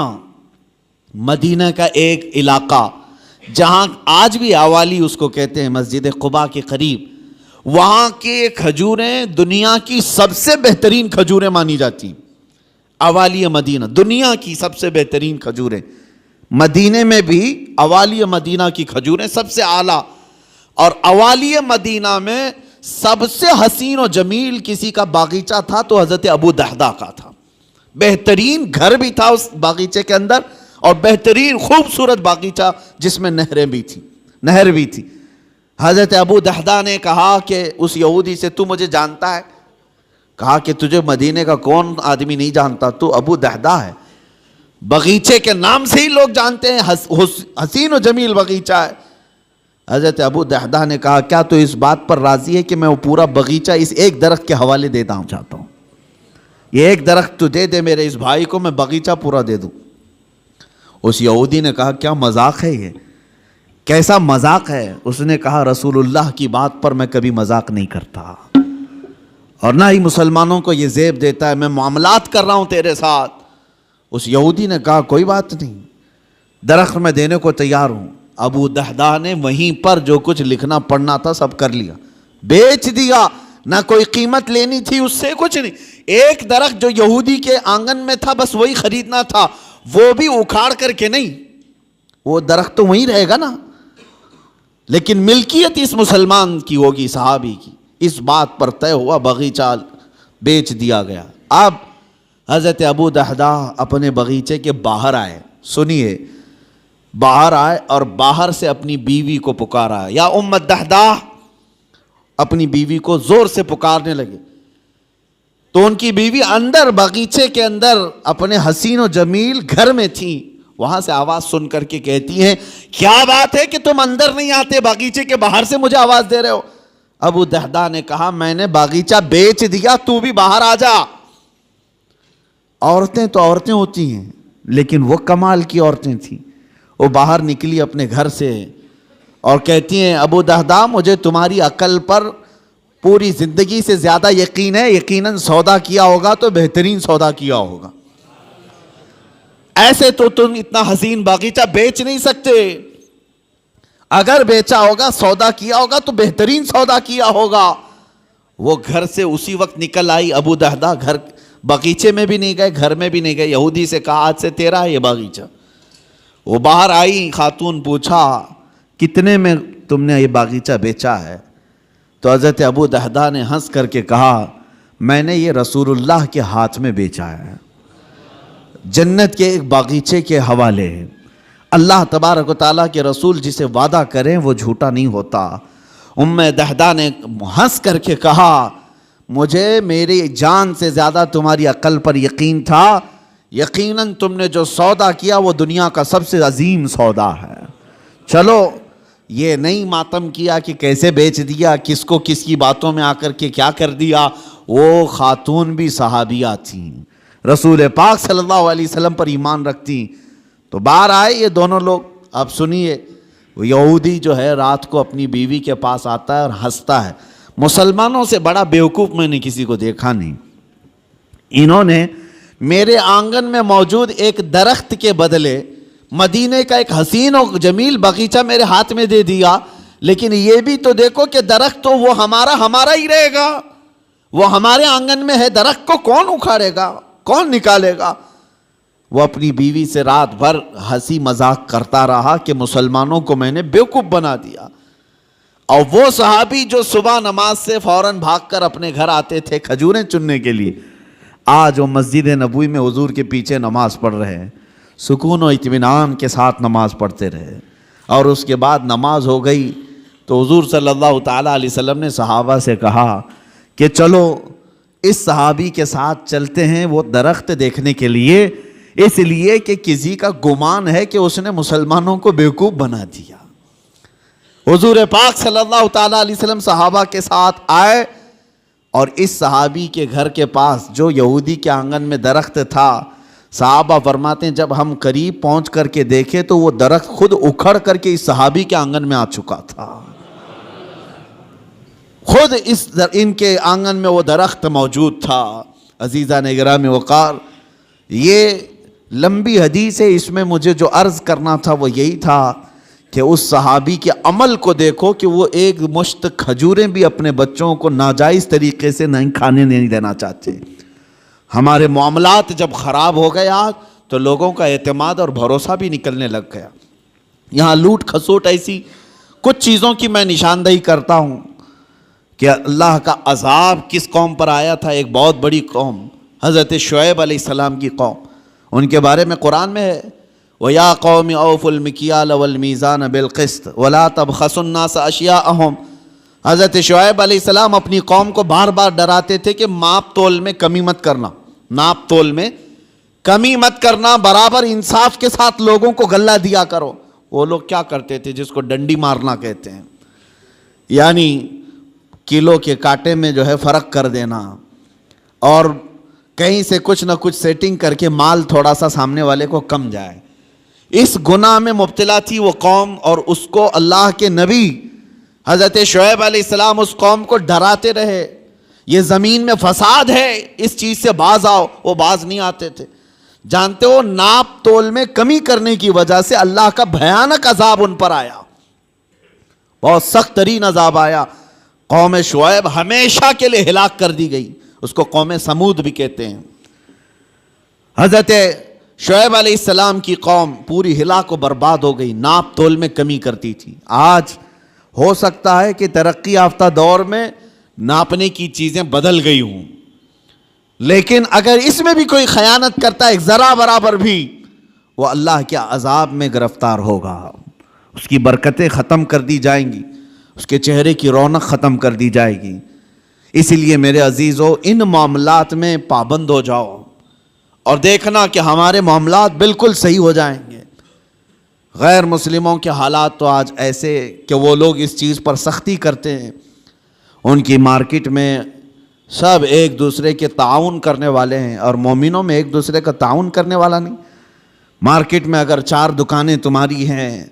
مدینہ کا ایک علاقہ جہاں آج بھی اوالی اس کو کہتے ہیں, مسجد قباء کے قریب, وہاں کے کھجوریں دنیا کی سب سے بہترین کھجوریں مانی جاتی. اوالی مدینہ دنیا کی سب سے بہترین کھجوریں, مدینے میں بھی اوالی مدینہ کی کھجوریں سب سے اعلیٰ, اور اوالی مدینہ میں سب سے حسین و جمیل کسی کا باغیچہ تھا تو حضرت ابو دحدہ کا تھا. بہترین گھر بھی تھا اس باغیچے کے اندر اور بہترین خوبصورت باغیچہ جس میں نہر بھی تھی. حضرت ابو دحدہ نے کہا کہ اس یہودی سے تو مجھے جانتا ہے؟ کہا کہ تجھے مدینے کا کون آدمی نہیں جانتا، تو ابو دحدہ ہے. باغیچے کے نام سے ہی لوگ جانتے ہیں، حسین و جمیل باغیچہ ہے. حضرت ابو دحدہ نے کہا کیا تو اس بات پر راضی ہے کہ میں وہ پورا باغیچہ اس ایک درخت کے حوالے دیتا ہوں چاہتا ہوں، یہ ایک درخت تو دے دے میرے اس بھائی کو، میں باغیچہ پورا دے دوں. اس یہودی نے کہا کیا مذاق ہے یہ، کیسا مذاق ہے؟ اس نے کہا رسول اللہ کی بات پر میں کبھی مذاق نہیں کرتا اور نہ ہی مسلمانوں کو یہ زیب دیتا ہے، میں معاملات کر رہا ہوں تیرے ساتھ. اس یہودی نے کہا کوئی بات نہیں، درخت میں دینے کو تیار ہوں. ابو دحدہ نے وہیں پر جو کچھ لکھنا پڑھنا تھا سب کر لیا، بیچ دیا، نہ کوئی قیمت لینی تھی اس سے، کچھ نہیں. ایک درخت جو یہودی کے آنگن میں تھا بس وہی خریدنا تھا، وہ بھی اکھاڑ کر کے نہیں، وہ درخت تو وہیں رہے گا نا، لیکن ملکیت اس مسلمان کی ہوگی، صحابی کی. اس بات پر طے ہوا، باغیچہ بیچ دیا گیا. اب حضرت ابو دحدہ اپنے باغیچے کے باہر آئے، سنیے، باہر آئے اور باہر سے اپنی بیوی کو پکارا، یا ام دحدہ، اپنی بیوی کو زور سے پکارنے لگے. تو ان کی بیوی اندر باغیچے کے اندر اپنے حسین و جمیل گھر میں تھی. وہاں سے آواز سن کر کے کہتی ہیں کیا بات ہے کہ تم اندر نہیں آتے، باغیچے کے باہر سے مجھے آواز دے رہے ہو؟ ابو دحدہ نے کہا میں نے باغیچہ بیچ دیا، تو بھی باہر آ جا. عورتیں تو عورتیں ہوتی ہیں، لیکن وہ کمال کی عورتیں تھیں. وہ باہر نکلی اپنے گھر سے اور کہتی ہیں ابو دحدہ مجھے تمہاری عقل پر پوری زندگی سے زیادہ یقین ہے، یقیناً سودا کیا ہوگا تو بہترین سودا کیا ہوگا، ایسے تو تم اتنا حسین باغیچہ بیچ نہیں سکتے، اگر بیچا ہوگا سودا کیا ہوگا تو بہترین سودا کیا ہوگا. وہ گھر سے اسی وقت نکل آئی. ابو دحدہ گھر باغیچے میں بھی نہیں گئے، گھر میں بھی نہیں گئے. یہودی سے کہا آج سے تیرا ہے یہ باغیچہ. وہ باہر آئی، خاتون پوچھا کتنے میں تم نے یہ باغیچہ بیچا ہے؟ تو حضرت ابو دحدہ نے ہنس کر کے کہا میں نے یہ رسول اللہ کے ہاتھ میں بیچا ہے، جنت کے ایک باغیچے کے حوالے. اللہ تبارک و تعالیٰ کے رسول جسے وعدہ کریں وہ جھوٹا نہیں ہوتا. ام دحدہ نے ہنس کر کے کہا مجھے میری جان سے زیادہ تمہاری عقل پر یقین تھا، یقیناً تم نے جو سودا کیا وہ دنیا کا سب سے عظیم سودا ہے. چلو یہ نہیں ماتم کیا کہ کیسے بیچ دیا، کس کو کس کی باتوں میں آ کر کے کیا کر دیا. وہ خاتون بھی صحابیہ تھیں، رسول پاک صلی اللہ علیہ وسلم پر ایمان رکھتی. تو باہر آئے یہ دونوں لوگ. اب سنیے، وہ یہودی جو ہے رات کو اپنی بیوی کے پاس آتا ہے اور ہنستا ہے. مسلمانوں سے بڑا بیوقوف میں نے کسی کو دیکھا نہیں. انہوں نے میرے آنگن میں موجود ایک درخت کے بدلے مدینے کا ایک حسین و جمیل باغیچہ میرے ہاتھ میں دے دیا. لیکن یہ بھی تو دیکھو کہ درخت تو وہ ہمارا ہی رہے گا، وہ ہمارے آنگن میں ہے، درخت کو کون اکھاڑے گا، کون نکالے گا. وہ اپنی بیوی سے رات بھر ہنسی مذاق کرتا رہا کہ مسلمانوں کو میں نے بیوقوف بنا دیا. اور وہ صحابی جو صبح نماز سے فوراً بھاگ کر اپنے گھر آتے تھے کھجوریں چننے کے لیے، آج وہ مسجد نبوی میں حضور کے پیچھے نماز پڑھ رہے ہیں، سکون و اطمینان کے ساتھ نماز پڑھتے رہے. اور اس کے بعد نماز ہو گئی تو حضور صلی اللہ تعالیٰ علیہ وسلم نے صحابہ سے کہا کہ چلو اس صحابی کے ساتھ چلتے ہیں وہ درخت دیکھنے کے لیے، اس لیے کہ کسی کا گمان ہے کہ اس نے مسلمانوں کو بیوقوف بنا دیا. حضور پاک صلی اللہ تعالیٰ علیہ وسلم صحابہ کے ساتھ آئے اور اس صحابی کے گھر کے پاس جو یہودی کے آنگن میں درخت تھا، صحابہ فرماتے ہیں جب ہم قریب پہنچ کر کے دیکھے تو وہ درخت خود اکھڑ کر کے اس صحابی کے آنگن میں آ چکا تھا. خود ان کے آنگن میں وہ درخت موجود تھا. عزیزان گرامی وقار، یہ لمبی حدیث ہے، اس میں مجھے جو عرض کرنا تھا وہ یہی تھا کہ اس صحابی کے عمل کو دیکھو کہ وہ ایک مشت کھجوریں بھی اپنے بچوں کو ناجائز طریقے سے نہیں کھانے نہیں دینا چاہتے. ہمارے معاملات جب خراب ہو گئے آج تو لوگوں کا اعتماد اور بھروسہ بھی نکلنے لگ گیا. یہاں لوٹ کھسوٹ ایسی کچھ چیزوں کی میں نشاندہی کرتا ہوں کہ اللہ کا عذاب کس قوم پر آیا تھا. ایک بہت بڑی قوم حضرت شعیب علیہ السلام کی قوم, ان کے بارے میں قرآن میں ہے وَيَا قَوْمِ أَوْفُوا الْمِكْيَالَ وَالْمِيزَانَ بِالْقِسْطِ وَلَا تَبْخَسُوا النَّاسَ أَشْيَاءَهُمْ. حضرت شعیب علیہ السلام اپنی قوم کو بار بار ڈراتے تھے کہ ماپ تول میں کمی مت کرنا, ناپ تول میں کمی مت کرنا, برابر انصاف کے ساتھ لوگوں کو غلہ دیا کرو. وہ لوگ کیا کرتے تھے جس کو ڈنڈی مارنا کہتے ہیں, یعنی کلو کے کانٹے میں جو ہے فرق کر دینا, اور کہیں سے کچھ نہ کچھ سیٹنگ کر کے مال تھوڑا سا سامنے والے کو کم جائے. اس گناہ میں مبتلا تھی وہ قوم, اور اس کو اللہ کے نبی حضرت شعیب علیہ السلام اس قوم کو ڈراتے رہے, یہ زمین میں فساد ہے, اس چیز سے باز آؤ. وہ باز نہیں آتے تھے. جانتے ہو ناپ تول میں کمی کرنے کی وجہ سے اللہ کا بھیانک عذاب ان پر آیا, بہت سخت ترین عذاب آیا. قوم شعیب ہمیشہ کے لیے ہلاک کر دی گئی, اس کو قوم سمود بھی کہتے ہیں. حضرت شعیب علیہ السلام کی قوم پوری ہلاک و برباد ہو گئی, ناپ تول میں کمی کرتی تھی. آج ہو سکتا ہے کہ ترقی یافتہ دور میں ناپنے کی چیزیں بدل گئی ہوں, لیکن اگر اس میں بھی کوئی خیانت کرتا ہے ایک ذرا برابر بھی, وہ اللہ کے عذاب میں گرفتار ہوگا. اس کی برکتیں ختم کر دی جائیں گی, اس کے چہرے کی رونق ختم کر دی جائے گی. اسی لیے میرے عزیزو, ان معاملات میں پابند ہو جاؤ اور دیکھنا کہ ہمارے معاملات بالکل صحیح ہو جائیں گے. غیر مسلموں کے حالات تو آج ایسے کہ وہ لوگ اس چیز پر سختی کرتے ہیں. ان کی مارکیٹ میں سب ایک دوسرے کے تعاون کرنے والے ہیں, اور مومنوں میں ایک دوسرے کا تعاون کرنے والا نہیں. مارکیٹ میں اگر 4 دکانیں تمہاری ہیں,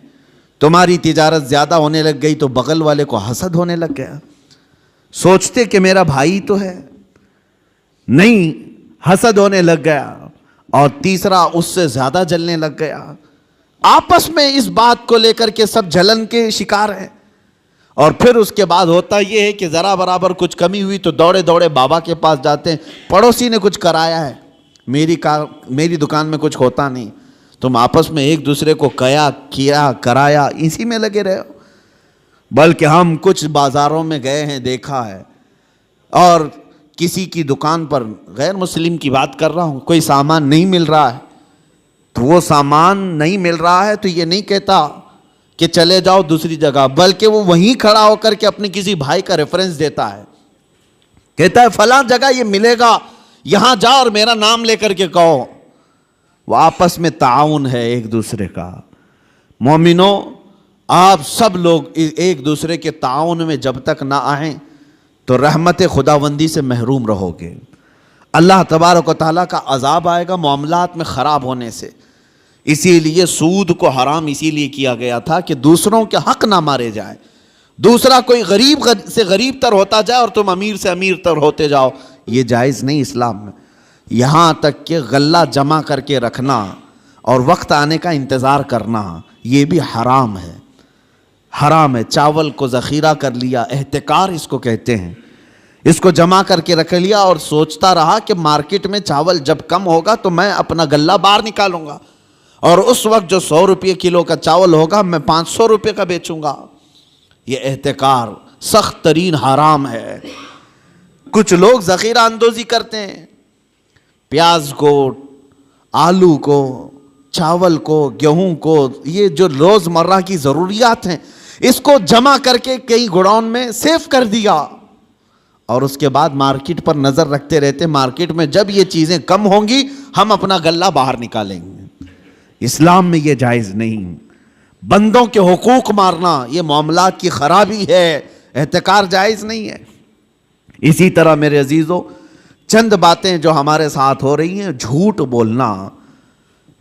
تمہاری تجارت زیادہ ہونے لگ گئی تو بغل والے کو حسد ہونے لگ گیا. سوچتے کہ میرا بھائی تو ہے, نہیں, حسد ہونے لگ گیا. اور تیسرا اس سے زیادہ جلنے لگ گیا. آپس میں اس بات کو لے کر کے سب جلن کے شکار ہیں. اور پھر اس کے بعد ہوتا یہ ہے کہ ذرا برابر کچھ کمی ہوئی تو دوڑے دوڑے بابا کے پاس جاتے ہیں, پڑوسی نے کچھ کرایا ہے, میری دکان میں کچھ ہوتا نہیں. تم آپس میں ایک دوسرے کو کیا کرایا اسی میں لگے رہے ہو. بلکہ ہم کچھ بازاروں میں گئے ہیں, دیکھا ہے, اور کسی کی دکان پر, غیر مسلم کی بات کر رہا ہوں, کوئی سامان نہیں مل رہا ہے, تو وہ سامان نہیں مل رہا ہے تو یہ نہیں کہتا کہ چلے جاؤ دوسری جگہ, بلکہ وہ وہیں کھڑا ہو کر کے اپنے کسی بھائی کا ریفرنس دیتا ہے, کہتا ہے فلاں جگہ یہ ملے گا, یہاں جاؤ اور میرا نام لے کر کے کہو. وہ آپس میں تعاون ہے ایک دوسرے کا. مومنوں, آپ سب لوگ ایک دوسرے کے تعاون میں جب تک نہ آئیں تو رحمت خداوندی سے محروم رہو گے. اللہ تبارک و تعالیٰ کا عذاب آئے گا معاملات میں خراب ہونے سے. اسی لیے سود کو حرام اسی لیے کیا گیا تھا کہ دوسروں کے حق نہ مارے جائے. دوسرا کوئی غریب سے غریب تر ہوتا جائے اور تم امیر سے امیر تر ہوتے جاؤ, یہ جائز نہیں اسلام میں. یہاں تک کہ غلہ جمع کر کے رکھنا اور وقت آنے کا انتظار کرنا, یہ بھی حرام ہے, حرام ہے. چاول کو ذخیرہ کر لیا, احتکار اس کو کہتے ہیں, اس کو جمع کر کے رکھ لیا اور سوچتا رہا کہ مارکیٹ میں چاول جب کم ہوگا تو میں اپنا غلہ باہر نکالوں گا, اور اس وقت جو 100 روپے کلو کا چاول ہوگا میں 500 روپے کا بیچوں گا. یہ احتکار سخت ترین حرام ہے. کچھ لوگ ذخیرہ اندوزی کرتے ہیں, پیاز کو, آلو کو, چاول کو, گیہوں کو, یہ جو روز مرہ کی ضروریات ہیں اس کو جمع کر کے کئی گوڈاؤن میں سیف کر دیا, اور اس کے بعد مارکیٹ پر نظر رکھتے رہتے, مارکیٹ میں جب یہ چیزیں کم ہوں گی ہم اپنا غلہ باہر نکالیں گے. اسلام میں یہ جائز نہیں. بندوں کے حقوق مارنا یہ معاملات کی خرابی ہے, احتکار جائز نہیں ہے. اسی طرح میرے عزیزو, چند باتیں جو ہمارے ساتھ ہو رہی ہیں, جھوٹ بولنا.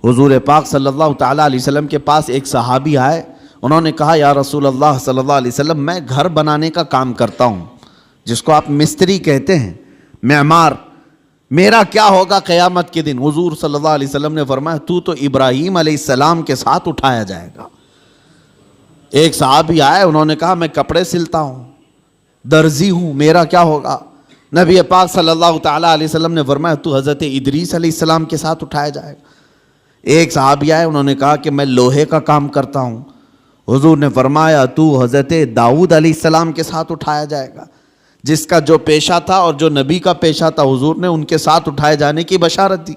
حضور پاک صلی اللہ تعالیٰ علیہ وسلم کے پاس ایک صحابی آئے, انہوں نے کہا یا رسول اللہ صلی اللہ علیہ وسلم, میں گھر بنانے کا کام کرتا ہوں, جس کو آپ مستری کہتے ہیں, معمار, میرا کیا ہوگا قیامت کے دن؟ حضور صلی اللہ علیہ وسلم نے فرمایا تو ابراہیم علیہ السلام کے ساتھ اٹھایا جائے گا. ایک صحابی آئے, انہوں نے کہا میں کپڑے سلتا ہوں, درزی ہوں, میرا کیا ہوگا؟ نبی پاک صلی اللہ تعالیٰ علیہ وسلم نے فرمایا تو حضرت ادریس علیہ السلام کے ساتھ اٹھایا جائے گا. ایک صحابی آئے, انہوں نے کہا کہ میں لوہے کا کام کرتا ہوں, حضور نے فرمایا تو حضرت داؤد علیہ السلام کے ساتھ اٹھایا جائے گا، جس کا جو پیشہ تھا اور جو نبی کا پیشہ تھا حضور نے ان کے ساتھ اٹھائے جانے کی بشارت دی۔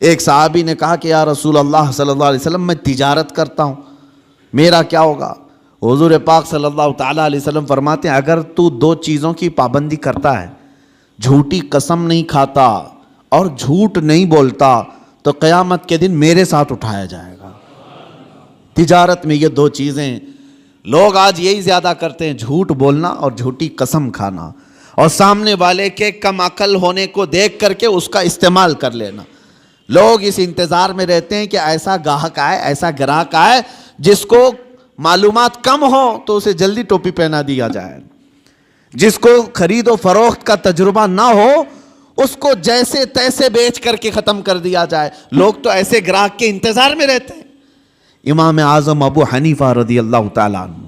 ایک صحابی نے کہا کہ یا رسول اللہ صلی اللہ علیہ وسلم میں تجارت کرتا ہوں، میرا کیا ہوگا؟ حضور پاک صلی اللہ تعالیٰ علیہ وسلم فرماتے ہیں اگر تو دو چیزوں کی پابندی کرتا ہے، جھوٹی قسم نہیں کھاتا اور جھوٹ نہیں بولتا، تو قیامت کے دن میرے ساتھ اٹھایا جائے گا۔ تجارت میں یہ دو چیزیں لوگ آج یہی زیادہ کرتے ہیں، جھوٹ بولنا اور جھوٹی قسم کھانا، اور سامنے والے کے کم عقل ہونے کو دیکھ کر کے اس کا استعمال کر لینا۔ لوگ اس انتظار میں رہتے ہیں کہ ایسا گاہک آئے، ایسا گراہک آئے جس کو معلومات کم ہو تو اسے جلدی ٹوپی پہنا دیا جائے، جس کو خرید و فروخت کا تجربہ نہ ہو اس کو جیسے تیسے بیچ کر کے ختم کر دیا جائے۔ لوگ تو ایسے گراہک کے انتظار میں رہتے ہیں۔ امام اعظم ابو حنیفہ رضی اللہ تعالیٰ عنہ،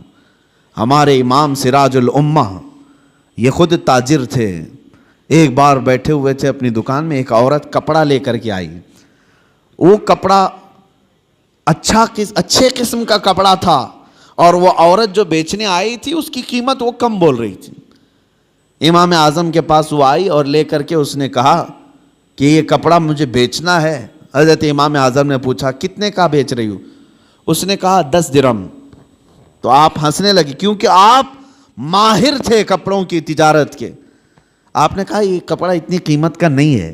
ہمارے امام سراج الامہ، یہ خود تاجر تھے۔ ایک بار بیٹھے ہوئے تھے اپنی دکان میں، ایک عورت کپڑا لے کر کے آئی۔ وہ کپڑا اچھے قسم کا کپڑا تھا، اور وہ عورت جو بیچنے آئی تھی اس کی قیمت وہ کم بول رہی تھی۔ امام اعظم کے پاس وہ آئی اور لے کر کے اس نے کہا کہ یہ کپڑا مجھے بیچنا ہے۔ حضرت امام اعظم نے پوچھا کتنے کا بیچ رہی ہو؟ اس نے کہا 10 درہم۔ تو آپ ہنسنے لگے کیونکہ آپ ماہر تھے کپڑوں کی تجارت کے۔ آپ نے کہا یہ کپڑا اتنی قیمت کا نہیں ہے۔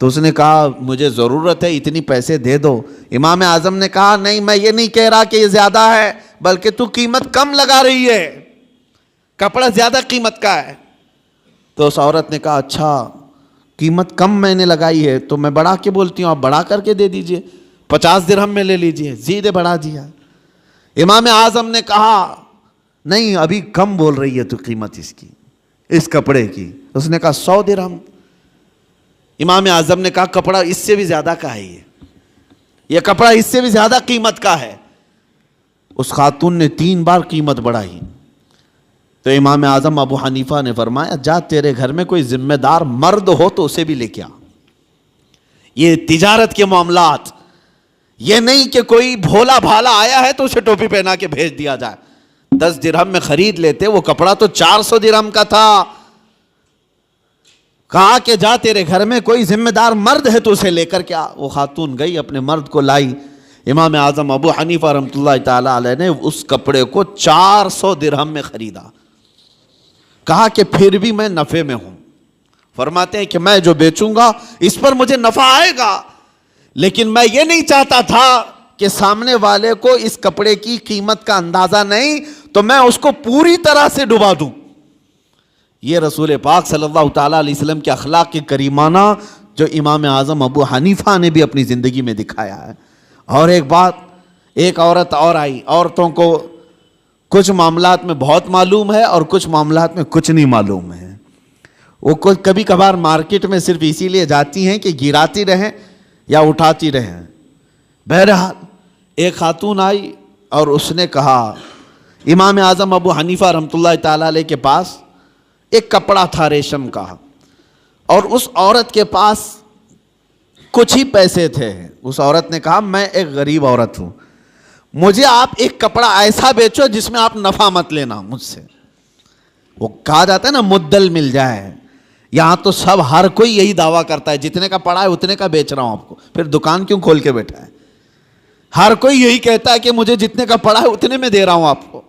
تو اس نے کہا مجھے ضرورت ہے، اتنی پیسے دے دو۔ امام اعظم نے کہا نہیں، میں یہ نہیں کہہ رہا کہ یہ زیادہ ہے، بلکہ تو قیمت کم لگا رہی ہے، کپڑا زیادہ قیمت کا ہے۔ تو اس عورت نے کہا اچھا قیمت کم میں نے لگائی ہے تو میں بڑھا کے بولتی ہوں، آپ بڑھا کر کے دے دیجئے، 50 درہم میں لے لیجئے۔ زیدے بڑھا دیا۔ امام اعظم نے کہا نہیں، ابھی کم بول رہی ہے تو قیمت اس کی، اس کپڑے کی۔ اس نے کہا 100 درہم۔ امام اعظم نے کہا کپڑا اس سے بھی زیادہ کا ہے، یہ کپڑا اس سے بھی زیادہ قیمت کا ہے۔ اس خاتون نے 3 بار قیمت بڑھائی۔ تو امام اعظم ابو حنیفہ نے فرمایا جا تیرے گھر میں کوئی ذمہ دار مرد ہو تو اسے بھی لے کے آ۔ یہ تجارت کے معاملات، یہ نہیں کہ کوئی بھولا بھالا آیا ہے تو اسے ٹوپی پہنا کے بھیج دیا جائے۔ 10 درہم میں خرید لیتے، وہ کپڑا تو 400 درہم کا تھا۔ کہا کہ جا تیرے گھر میں کوئی ذمہ دار مرد ہے تو اسے لے کر کے آ۔ وہ خاتون گئی، اپنے مرد کو لائی۔ امام اعظم ابو حنیفہ رحمۃ اللہ تعالیٰ علیہ نے اس کپڑے کو 400 درہم میں خریدا۔ کہا کہ پھر بھی میں نفع میں ہوں۔ فرماتے ہیں کہ میں جو بیچوں گا اس پر مجھے نفع آئے گا، لیکن میں یہ نہیں چاہتا تھا کہ سامنے والے کو اس کپڑے کی قیمت کا اندازہ نہیں تو میں اس کو پوری طرح سے ڈبا دوں۔ یہ رسول پاک صلی اللہ تعالیٰ علیہ وسلم کے اخلاق کریمانہ جو امام اعظم ابو حنیفہ نے بھی اپنی زندگی میں دکھایا ہے۔ اور ایک بات، ایک عورت اور آئی۔ عورتوں کو کچھ معاملات میں بہت معلوم ہے اور کچھ معاملات میں کچھ نہیں معلوم ہے۔ وہ کبھی کبھار مارکیٹ میں صرف اسی لیے جاتی ہیں کہ گراتی رہیں یا اٹھاتی رہیں۔ بہرحال ایک خاتون آئی اور اس نے کہا امام اعظم ابو حنیفہ رحمۃ اللہ تعالیٰ علیہ کے پاس ایک کپڑا تھا ریشم کا، اور اس عورت کے پاس کچھ ہی پیسے تھے۔ اس عورت نے کہا میں ایک غریب عورت ہوں، مجھے آپ ایک کپڑا ایسا بیچو جس میں آپ نفع مت لینا مجھ سے۔ وہ کہا جاتا ہے نا مدل مل جائے، یہاں تو سب ہر کوئی یہی دعویٰ کرتا ہے جتنے کا پڑا ہے اتنے کا بیچ رہا ہوں آپ کو، پھر دکان کیوں کھول کے بیٹھا ہے؟ ہر کوئی یہی کہتا ہے کہ مجھے جتنے کا پڑا ہے اتنے میں دے رہا ہوں آپ کو۔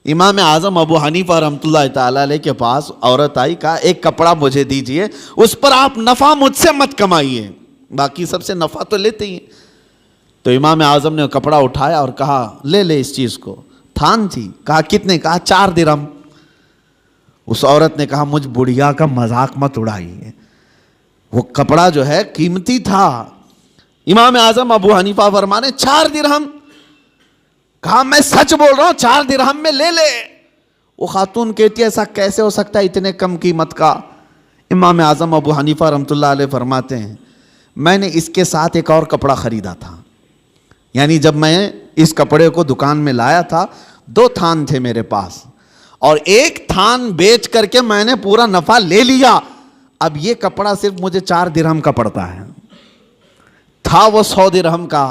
امام اعظم ابو حنیفہ رحمۃ اللہ تعالیٰ علیہ کے پاس عورت آئی، کہا ایک کپڑا مجھے دیجئے، اس پر آپ نفع مجھ سے مت کمائیے، باقی سب سے نفع تو لیتے ہی ہیں۔ تو امام اعظم نے کپڑا اٹھایا اور کہا لے لے اس چیز کو۔ تھان تھی، کہا کتنے؟ کہا 4 درہم۔ اس عورت نے کہا مجھ بڑھیا کا مذاق مت اڑائیے، وہ کپڑا جو ہے قیمتی تھا۔ امام اعظم ابو حنیفہ فرمانے 4 درہم؟ کہا میں سچ بول رہا ہوں، 4 درہم میں لے لے۔ وہ خاتون کہتی ہے ایسا کیسے ہو سکتا ہے اتنے کم قیمت کا؟ امام اعظم ابو حنیفہ رحمۃ اللہ علیہ فرماتے ہیں میں نے اس کے ساتھ ایک اور کپڑا خریدا تھا، یعنی جب میں اس کپڑے کو دکان میں لایا تھا 2 تھان تھے میرے پاس، اور ایک تھان بیچ کر کے میں نے پورا نفع لے لیا۔ اب یہ کپڑا صرف مجھے 4 درہم کا پڑتا ہے، تھا وہ 100 درہم کا۔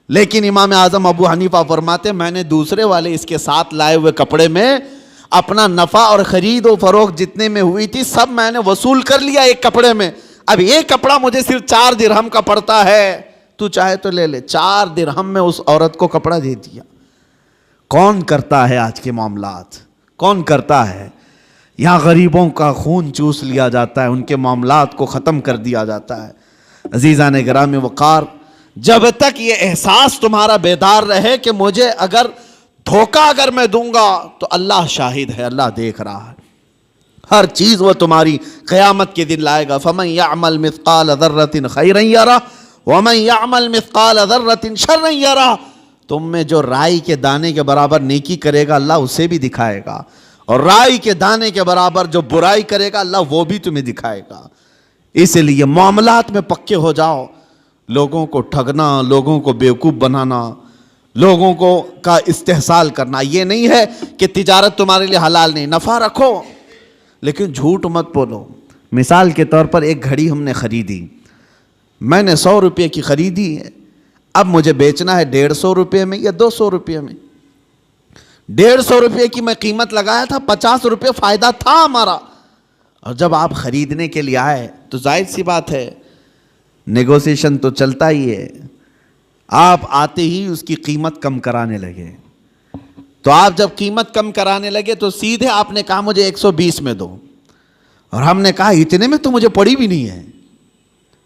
لیکن امام اعظم ابو حنیفہ فرماتے میں نے دوسرے والے اس کے ساتھ لائے ہوئے کپڑے میں اپنا نفع اور خرید و فروخت جتنے میں ہوئی تھی سب میں نے وصول کر لیا ایک کپڑے میں. اب ایک کپڑا مجھے صرف 4 درہم کا پڑتا ہے, تو چاہے تو لے لے. 4 درہم میں اس عورت کو کپڑا دے دیا. کون کرتا ہے آج کے معاملات؟ کون کرتا ہے؟ یہاں غریبوں کا خون چوس لیا جاتا ہے, ان کے معاملات کو ختم کر دیا جاتا ہے. عزیزان گرامی وقار, جب تک یہ احساس تمہارا بیدار رہے کہ مجھے دھوکہ اگر میں دوں گا تو اللہ شاہد ہے, اللہ دیکھ رہا ہے, ہر چیز وہ تمہاری قیامت کے دن لائے گا. فَمَنْ يَعْمَلْ مِثْقَالَ ذَرَّةٍ خَيْرًا يَرَهُ وَمَنْ يَعْمَلْ مِثْقَالَ ذَرَّةٍ شَرًّا يَرَهُ. تم میں جو رائی کے دانے کے برابر نیکی کرے گا اللہ اسے بھی دکھائے گا, اور رائی کے دانے کے برابر جو برائی کرے گا اللہ وہ بھی تمہیں دکھائے گا. اس لیے معاملات میں پکے ہو جاؤ. لوگوں کو ٹھگنا, لوگوں کو بیوقوف بنانا, لوگوں کو کا استحصال کرنا, یہ نہیں ہے کہ تجارت تمہارے لیے حلال نہیں, نفع رکھو لیکن جھوٹ مت بولو. مثال کے طور پر ایک گھڑی ہم نے خریدی, میں نے 100 روپے کی خریدی ہے, اب مجھے بیچنا ہے 150 روپے میں یا 200 روپے میں. 150 روپے کی میں قیمت لگایا تھا, 50 روپے فائدہ تھا ہمارا. اور جب آپ خریدنے کے لیے آئے تو ظاہر سی بات ہے نیگوسیشن تو چلتا ہی ہے. آپ آتے ہی اس کی قیمت کم کرانے لگے, تو آپ جب قیمت کم کرانے لگے تو سیدھے آپ نے کہا مجھے 120 میں دو, اور ہم نے کہا اتنے میں تو مجھے پڑی بھی نہیں ہے,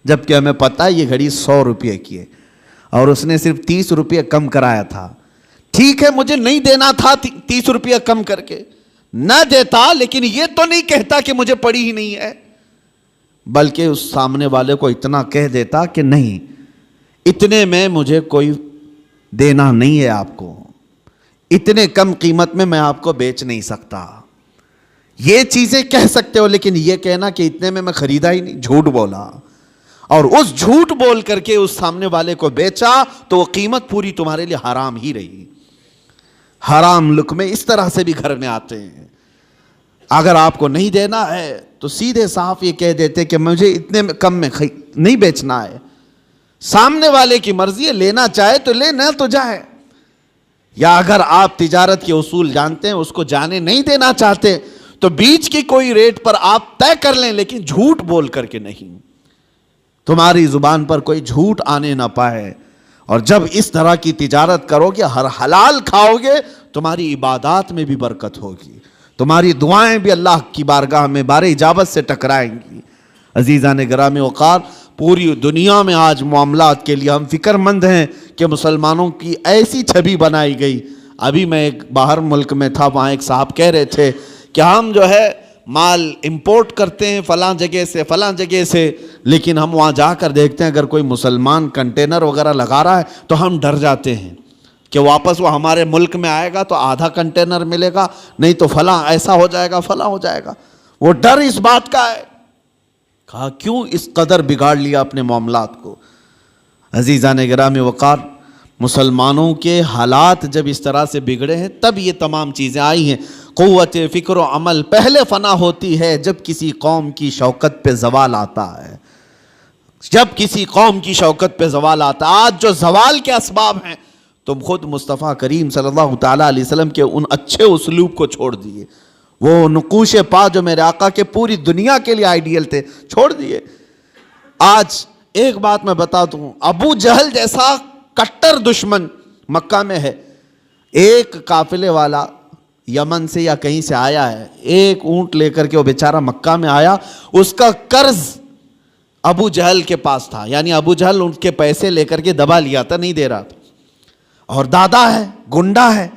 جبکہ ہمیں پتہ ہے یہ گھڑی 100 روپے کی ہے اور اس نے صرف 30 روپے کم کرایا تھا. ٹھیک ہے مجھے نہیں دینا تھا 30 روپے کم کر کے, نہ دیتا, لیکن یہ تو نہیں کہتا کہ مجھے پڑی ہی نہیں ہے, بلکہ اس سامنے والے کو اتنا کہہ دیتا کہ نہیں اتنے میں مجھے کوئی دینا نہیں ہے آپ کو, اتنے کم قیمت میں آپ کو بیچ نہیں سکتا. یہ چیزیں کہہ سکتے ہو, لیکن یہ کہنا کہ اتنے میں خریدا ہی نہیں, جھوٹ بولا, اور اس جھوٹ بول کر کے اس سامنے والے کو بیچا تو وہ قیمت پوری تمہارے لیے حرام ہی رہی. حرام لقمے اس طرح سے بھی گھر میں آتے ہیں. اگر آپ کو نہیں دینا ہے تو سیدھے صاف یہ کہہ دیتے کہ مجھے اتنے کم میں نہیں بیچنا ہے. سامنے والے کی مرضی ہے, لینا چاہے تو لے, نہ تو جائے. یا اگر آپ تجارت کے اصول جانتے ہیں, اس کو جانے نہیں دینا چاہتے, تو بیچ کی کوئی ریٹ پر آپ طے کر لیں, لیکن جھوٹ بول کر کے نہیں. تمہاری زبان پر کوئی جھوٹ آنے نہ پائے. اور جب اس طرح کی تجارت کرو گے, ہر حلال کھاؤ گے, تمہاری عبادات میں بھی برکت ہوگی, تمہاری دعائیں بھی اللہ کی بارگاہ میں بار اجابت سے ٹکرائیں گی. عزیزان گرامی وقار, پوری دنیا میں آج معاملات کے لیے ہم فکر مند ہیں کہ مسلمانوں کی ایسی چھبی بنائی گئی. ابھی میں ایک باہر ملک میں تھا, وہاں ایک صاحب کہہ رہے تھے کہ ہم جو ہے مال امپورٹ کرتے ہیں فلاں جگہ سے فلاں جگہ سے, لیکن ہم وہاں جا کر دیکھتے ہیں اگر کوئی مسلمان کنٹینر وغیرہ لگا رہا ہے تو ہم ڈر جاتے ہیں کہ واپس وہ ہمارے ملک میں آئے گا تو آدھا کنٹینر ملے گا, نہیں تو فلاں ایسا ہو جائے گا, فلاں ہو جائے گا. وہ ڈر اس بات کا ہے. کہا کیوں اس قدر بگاڑ لیا اپنے معاملات کو. عزیزان گرامی وقار, مسلمانوں کے حالات جب اس طرح سے بگڑے ہیں تب یہ تمام چیزیں آئی ہیں. قوت فکر و عمل پہلے فنا ہوتی ہے جب کسی قوم کی شوکت پہ زوال آتا ہے, جب کسی قوم کی شوکت پہ زوال آتا ہے. آج جو زوال کے اسباب ہیں, تم خود مصطفیٰ کریم صلی اللہ تعالیٰ علیہ وسلم کے ان اچھے اسلوب کو چھوڑ دیے, وہ نقوش پا جو میرے آقا کے پوری دنیا کے لیے آئیڈیل تھے, چھوڑ دیے. آج ایک بات میں بتا دوں, ابو جہل جیسا کٹر دشمن مکہ میں ہے. ایک قافلے والا یمن سے یا کہیں سے آیا ہے, ایک اونٹ لے کر کے وہ بیچارہ مکہ میں آیا, اس کا قرض ابو جہل کے پاس تھا, یعنی ابو جہل ان کے پیسے لے کر کے دبا لیا تھا, نہیں دے رہا تھا, اور دادا ہے, گنڈا ہے,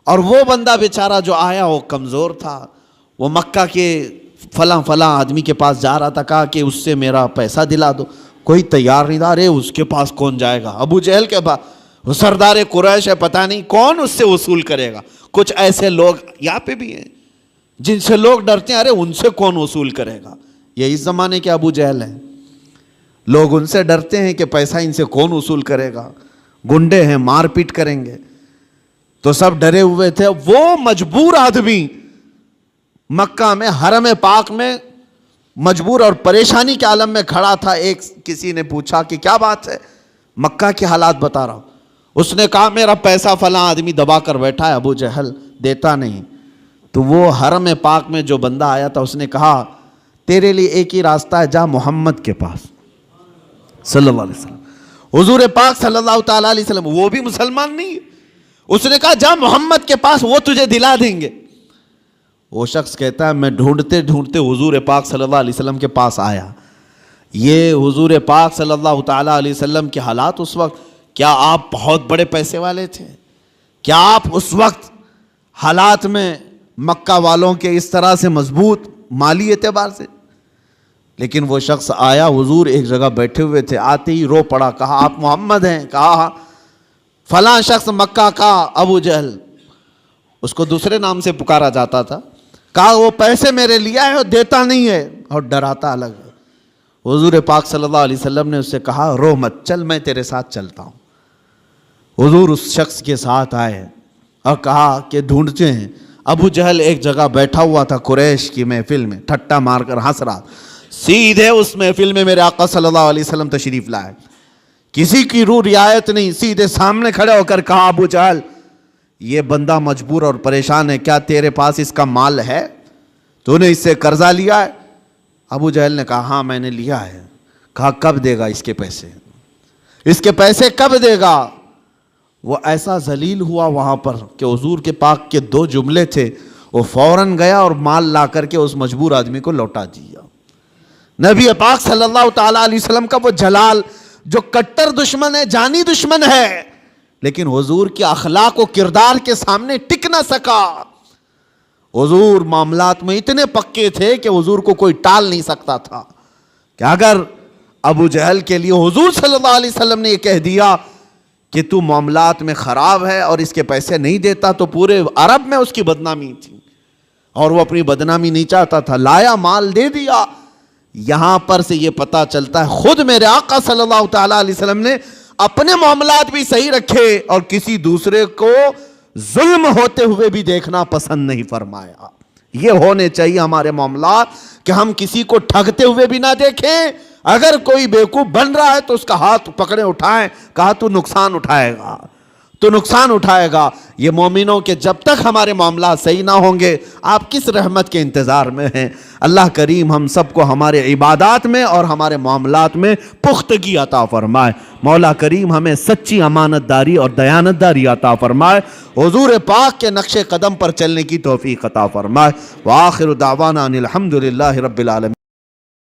اور وہ بندہ بیچارہ جو آیا وہ کمزور تھا. وہ مکہ کے فلاں آدمی کے پاس جا رہا تھا, کہا کہ اس سے میرا پیسہ دلا دو, کوئی تیار نہیں تھا. ارے اس کے پاس کون جائے گا, ابو جہل کے پاس, وہ سردار قریش ہے, پتہ نہیں کون اس سے وصول کرے گا. کچھ ایسے لوگ یہاں پہ بھی ہیں جن سے لوگ ڈرتے ہیں, ارے ان سے کون وصول کرے گا. یہ اس زمانے کے ابو جہل ہیں, لوگ ان سے ڈرتے ہیں کہ پیسہ ان سے کون وصول کرے گا, گنڈے ہیں, مار پیٹ کریں گے, تو سب ڈرے ہوئے تھے. وہ مجبور آدمی مکہ میں حرم پاک میں مجبور اور پریشانی کے عالم میں کھڑا تھا. ایک کسی نے پوچھا کہ کیا بات ہے, مکہ کے حالات بتا رہا ہوں. اس نے کہا میرا پیسہ فلاں آدمی دبا کر بیٹھا ہے، ابو جہل دیتا نہیں. تو وہ حرم پاک میں جو بندہ آیا تھا اس نے کہا تیرے لیے ایک ہی راستہ ہے، جا محمد کے پاس صلی اللہ علیہ وسلم. حضور پاک صلی اللہ تعالیٰ علیہ وسلم وہ بھی مسلمان نہیں، اس نے کہا جا محمد کے پاس، وہ تجھے دلا دیں گے. وہ شخص کہتا ہے میں ڈھونڈتے ڈھونڈتے حضور پاک صلی اللہ علیہ وسلم کے پاس آیا. یہ حضور پاک صلی اللہ تعالیٰ علیہ وسلم کے حالات اس وقت، کیا آپ بہت بڑے پیسے والے تھے؟ کیا آپ اس وقت حالات میں مکہ والوں کے اس طرح سے مضبوط مالی اعتبار سے؟ لیکن وہ شخص آیا، حضور ایک جگہ بیٹھے ہوئے تھے، آتے ہی رو پڑا، کہا آپ محمد ہیں؟ کہا فلاں شخص مکہ کا ابو جہل، اس کو دوسرے نام سے پکارا جاتا تھا. کہا وہ پیسے میرے لیے ہے اور دیتا نہیں ہے اور ڈراتا الگ ہے. حضور پاک صلی اللہ علیہ وسلم نے اس سے کہا رو مت، چل میں تیرے ساتھ چلتا ہوں. حضور اس شخص کے ساتھ آئے اور کہا کہ ڈھونڈتے ہیں. ابو جہل ایک جگہ بیٹھا ہوا تھا قریش کی محفل میں، ٹھٹا مار کر ہنس رہا. سیدھے اس محفل میں میرے آقا صلی اللہ علیہ وسلم تشریف لائے، کسی کی روح رعایت نہیں، سیدھے سامنے کھڑے ہو کر کہا ابو جہل یہ بندہ مجبور اور پریشان ہے، کیا تیرے پاس اس کا مال ہے؟ تو نے اس سے قرضہ لیا ہے؟ ابو جہل نے کہا ہاں میں نے لیا ہے. کہا کب دے گا اس کے پیسے؟ اس کے پیسے کب دے گا؟ وہ ایسا ذلیل ہوا وہاں پر کہ حضور کے پاک کے 2 جملے تھے، وہ فوراً گیا اور مال لا کر کے اس مجبور آدمی کو لوٹا دیا. نبی پاک صلی اللہ تعالیٰ علیہ وسلم کا وہ جلال جو کٹر دشمن ہے، جانی دشمن ہے، لیکن حضور کے اخلاق و کردار کے سامنے ٹک نہ سکا. حضور معاملات میں اتنے پکے تھے کہ حضور کو کوئی ٹال نہیں سکتا تھا. کہ اگر ابو جہل کے لیے حضور صلی اللہ علیہ وسلم نے یہ کہہ دیا کہ تو معاملات میں خراب ہے اور اس کے پیسے نہیں دیتا، تو پورے عرب میں اس کی بدنامی تھی اور وہ اپنی بدنامی نہیں چاہتا تھا. لایا، مال دے دیا. یہاں پر سے یہ پتا چلتا ہے خود میرے آقا صلی اللہ تعالیٰ علیہ وسلم نے اپنے معاملات بھی صحیح رکھے اور کسی دوسرے کو ظلم ہوتے ہوئے بھی دیکھنا پسند نہیں فرمایا. یہ ہونے چاہیے ہمارے معاملات کہ ہم کسی کو ٹھگتے ہوئے بھی نہ دیکھیں. اگر کوئی بیوقوف بن رہا ہے تو اس کا ہاتھ پکڑے اٹھائیں، کہا تو نقصان اٹھائے گا، تو نقصان اٹھائے گا. یہ مومنوں کے جب تک ہمارے معاملات صحیح نہ ہوں گے آپ کس رحمت کے انتظار میں ہیں؟ اللہ کریم ہم سب کو ہمارے عبادات میں اور ہمارے معاملات میں پختگی عطا فرمائے. مولا کریم ہمیں سچی امانت داری اور دیانت داری عطا فرمائے. حضور پاک کے نقش قدم پر چلنے کی توفیق عطا فرمائے. وآخر دعوانا ان الحمد للہ رب العالمین.